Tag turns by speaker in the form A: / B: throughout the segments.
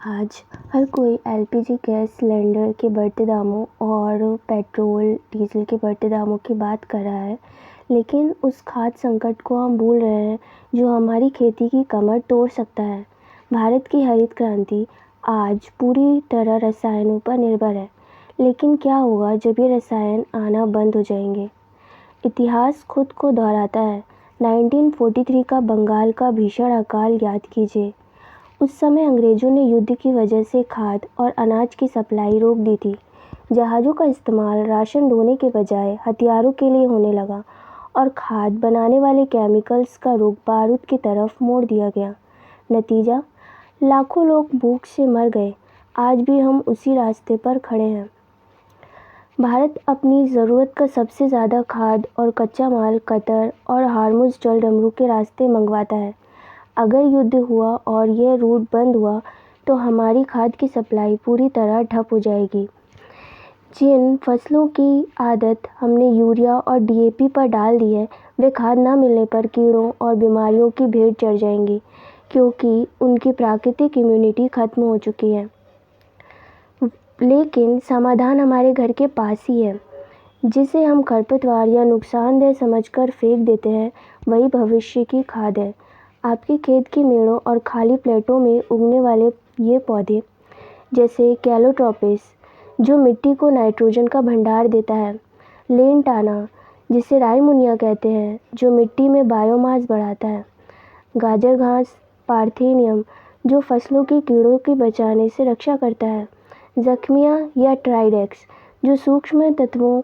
A: आज हर कोई LPG gas cylinder के बढ़ते दामों और पेट्रोल डीजल के बढ़ते दामों की बात कर रहा है, लेकिन उस खाद्य संकट को हम भूल रहे हैं जो हमारी खेती की कमर तोड़ सकता है। भारत की हरित क्रांति आज पूरी तरह रसायनों पर निर्भर है, लेकिन क्या होगा जब ये रसायन आना बंद हो जाएंगे? इतिहास खुद को दोहराता है। 1943 का बंगाल का भीषण अकाल याद कीजिए। उस समय अंग्रेज़ों ने युद्ध की वजह से खाद और अनाज की सप्लाई रोक दी थी। जहाज़ों का इस्तेमाल राशन ढोने के बजाय हथियारों के लिए होने लगा और खाद बनाने वाले केमिकल्स का रुख बारूद की तरफ मोड़ दिया गया। नतीजा, लाखों लोग भूख से मर गए। आज भी हम उसी रास्ते पर खड़े हैं। भारत अपनी ज़रूरत का सबसे ज़्यादा खाद और कच्चा माल कतर और हार्मुज़ जल डमरू के रास्ते मंगवाता है। अगर युद्ध हुआ और यह रूट बंद हुआ तो हमारी खाद की सप्लाई पूरी तरह ठप हो जाएगी। जिन फसलों की आदत हमने यूरिया और डीएपी पर डाल दी है, वे खाद न मिलने पर कीड़ों और बीमारियों की भेंट चढ़ जाएंगी, क्योंकि उनकी प्राकृतिक इम्यूनिटी खत्म हो चुकी है। लेकिन समाधान हमारे घर के पास ही है। जिसे हम खरपतवार या नुकसानदेह समझकर फेंक देते हैं, वही भविष्य की खाद है। आपके खेत की मेड़ों और खाली प्लेटों में उगने वाले ये पौधे, जैसे कैलोट्रोपिस, जो मिट्टी को नाइट्रोजन का भंडार देता है, लेंटाना, जिसे राईमुनिया कहते हैं, जो मिट्टी में बायोमास बढ़ाता है, गाजर घास, पार्थेनियम, जो फसलों की कीड़ों की बचाने से रक्षा करता है, जख्मिया या ट्राइडेक्स, जो सूक्ष्म तत्वों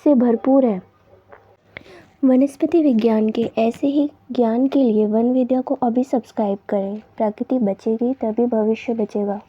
A: से भरपूर है। वनस्पति विज्ञान के ऐसे ही ज्ञान के लिए वन विद्या को अभी सब्सक्राइब करें। प्रकृति बचेगी तभी भविष्य बचेगा।